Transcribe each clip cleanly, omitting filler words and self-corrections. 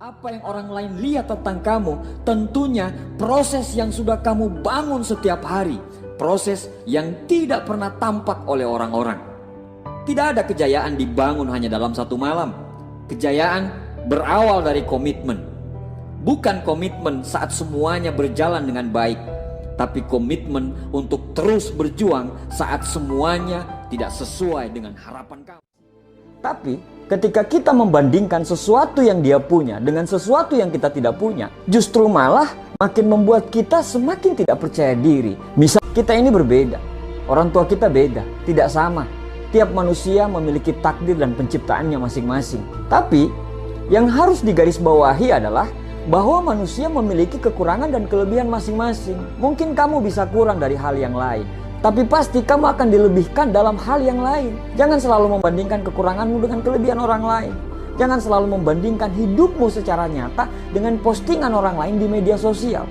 Apa yang orang lain lihat tentang kamu tentunya proses yang sudah kamu bangun setiap hari. Proses yang tidak pernah tampak oleh orang-orang. Tidak ada kejayaan dibangun hanya dalam satu malam. Kejayaan berawal dari komitmen. Bukan komitmen saat semuanya berjalan dengan baik, tapi komitmen untuk terus berjuang saat semuanya tidak sesuai dengan harapan kamu. Tapi ketika kita membandingkan sesuatu yang dia punya dengan sesuatu yang kita tidak punya, justru malah makin membuat kita semakin tidak percaya diri. Misal kita ini berbeda, orang tua kita beda, tidak sama. Tiap manusia memiliki takdir dan penciptaannya masing-masing. Tapi yang harus digarisbawahi adalah bahwa manusia memiliki kekurangan dan kelebihan masing-masing. Mungkin kamu bisa kurang dari hal yang lain, tapi pasti kamu akan dilebihkan dalam hal yang lain. Jangan selalu membandingkan kekuranganmu dengan kelebihan orang lain. Jangan selalu membandingkan hidupmu secara nyata dengan postingan orang lain di media sosial.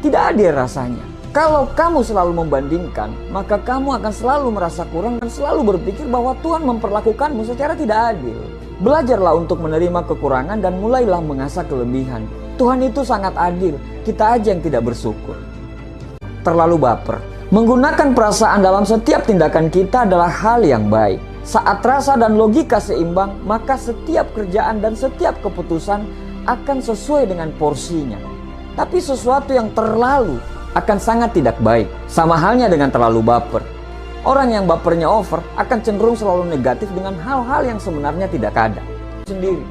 Tidak adil rasanya. Kalau kamu selalu membandingkan, maka kamu akan selalu merasa kurang dan selalu berpikir bahwa Tuhan memperlakukanmu secara tidak adil. Belajarlah untuk menerima kekurangan dan mulailah mengasah kelebihan. Tuhan itu sangat adil, kita aja yang tidak bersyukur. Terlalu baper. Menggunakan perasaan dalam setiap tindakan kita adalah hal yang baik. Saat rasa dan logika seimbang, maka setiap kerjaan dan setiap keputusan akan sesuai dengan porsinya. Tapi sesuatu yang terlalu akan sangat tidak baik. Sama halnya dengan terlalu baper. Orang yang bapernya over akan cenderung selalu negatif dengan hal-hal yang sebenarnya tidak ada. Sendiri.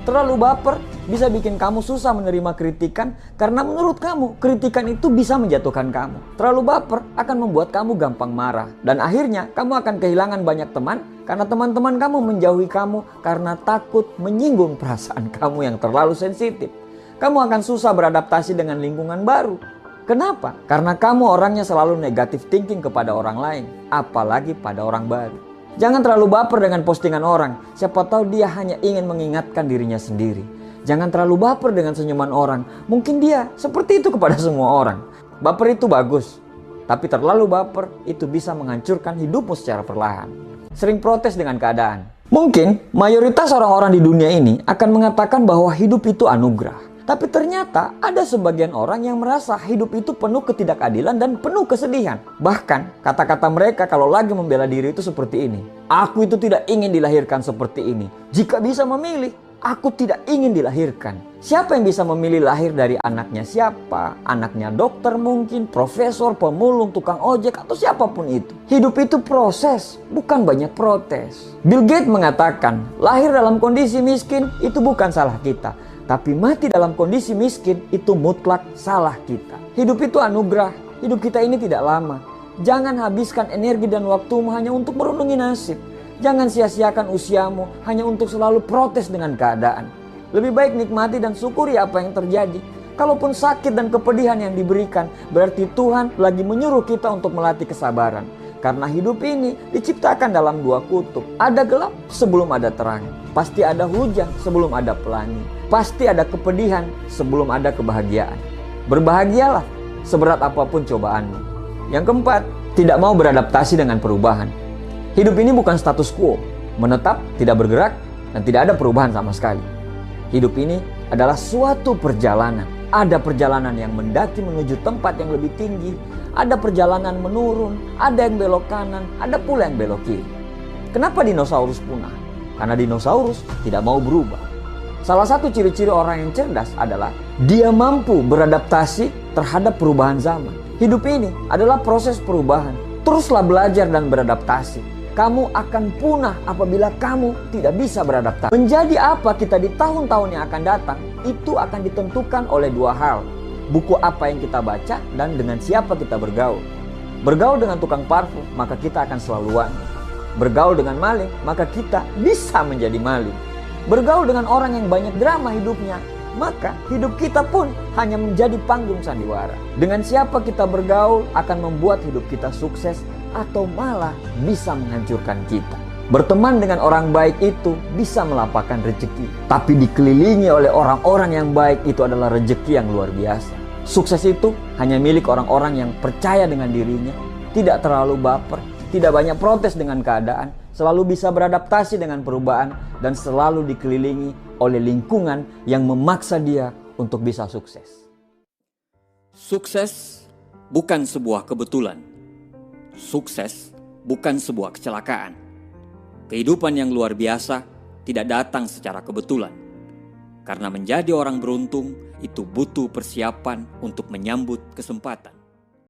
Terlalu baper bisa bikin kamu susah menerima kritikan karena menurut kamu kritikan itu bisa menjatuhkan kamu. Terlalu baper akan membuat kamu gampang marah dan akhirnya kamu akan kehilangan banyak teman karena teman-teman kamu menjauhi kamu karena takut menyinggung perasaan kamu yang terlalu sensitif. Kamu akan susah beradaptasi dengan lingkungan baru. Kenapa? Karena kamu orangnya selalu negatif thinking kepada orang lain, apalagi pada orang baru. Jangan terlalu baper dengan postingan orang. Siapa tahu dia hanya ingin mengingatkan dirinya sendiri. Jangan terlalu baper dengan senyuman orang. Mungkin dia seperti itu kepada semua orang. Baper itu bagus, tapi terlalu baper itu bisa menghancurkan hidupmu secara perlahan. Sering protes dengan keadaan. Mungkin mayoritas orang-orang di dunia ini akan mengatakan bahwa hidup itu anugerah. Tapi ternyata ada sebagian orang yang merasa hidup itu penuh ketidakadilan dan penuh kesedihan. Bahkan kata-kata mereka kalau lagi membela diri itu seperti ini. Aku itu tidak ingin dilahirkan seperti ini. Jika bisa memilih, aku tidak ingin dilahirkan. Siapa yang bisa memilih lahir dari anaknya siapa? Anaknya dokter mungkin, profesor, pemulung, tukang ojek, atau siapapun itu. Hidup itu proses, bukan banyak protes. Bill Gates mengatakan, lahir dalam kondisi miskin itu bukan salah kita. Tapi mati dalam kondisi miskin itu mutlak salah kita. Hidup itu anugerah. Hidup kita ini tidak lama. Jangan habiskan energi dan waktumu hanya untuk merundungi nasib. Jangan sia-siakan usiamu hanya untuk selalu protes dengan keadaan. Lebih baik nikmati dan syukuri apa yang terjadi. Kalaupun sakit dan kepedihan yang diberikan, berarti Tuhan lagi menyuruh kita untuk melatih kesabaran. Karena hidup ini diciptakan dalam dua kutub. Ada gelap sebelum ada terang. Pasti ada hujan sebelum ada pelangi. Pasti ada kepedihan sebelum ada kebahagiaan. Berbahagialah seberat apapun cobaanmu. Yang keempat, tidak mau beradaptasi dengan perubahan. Hidup ini bukan status quo, menetap, tidak bergerak, dan tidak ada perubahan sama sekali. Hidup ini adalah suatu perjalanan. Ada perjalanan yang mendaki menuju tempat yang lebih tinggi. Ada perjalanan menurun, ada yang belok kanan, ada pula yang belok kiri. Kenapa dinosaurus punah? Karena dinosaurus tidak mau berubah. Salah satu ciri-ciri orang yang cerdas adalah dia mampu beradaptasi terhadap perubahan zaman. Hidup ini adalah proses perubahan. Teruslah belajar dan beradaptasi. Kamu akan punah apabila kamu tidak bisa beradaptasi. Menjadi apa kita di tahun-tahun yang akan datang, itu akan ditentukan oleh dua hal. Buku apa yang kita baca dan dengan siapa kita bergaul. Bergaul dengan tukang parfum, maka kita akan selalu wangi. Bergaul dengan maling, maka kita bisa menjadi maling. Bergaul dengan orang yang banyak drama hidupnya, maka hidup kita pun hanya menjadi panggung sandiwara. Dengan siapa kita bergaul akan membuat hidup kita sukses atau malah bisa menghancurkan kita. Berteman dengan orang baik itu bisa melapangkan rezeki. Tapi dikelilingi oleh orang-orang yang baik itu adalah rezeki yang luar biasa. Sukses itu hanya milik orang-orang yang percaya dengan dirinya, tidak terlalu baper, tidak banyak protes dengan keadaan, selalu bisa beradaptasi dengan perubahan, dan selalu dikelilingi oleh lingkungan yang memaksa dia untuk bisa sukses. Sukses bukan sebuah kebetulan. Sukses bukan sebuah kecelakaan. Kehidupan yang luar biasa tidak datang secara kebetulan. Karena menjadi orang beruntung itu butuh persiapan untuk menyambut kesempatan.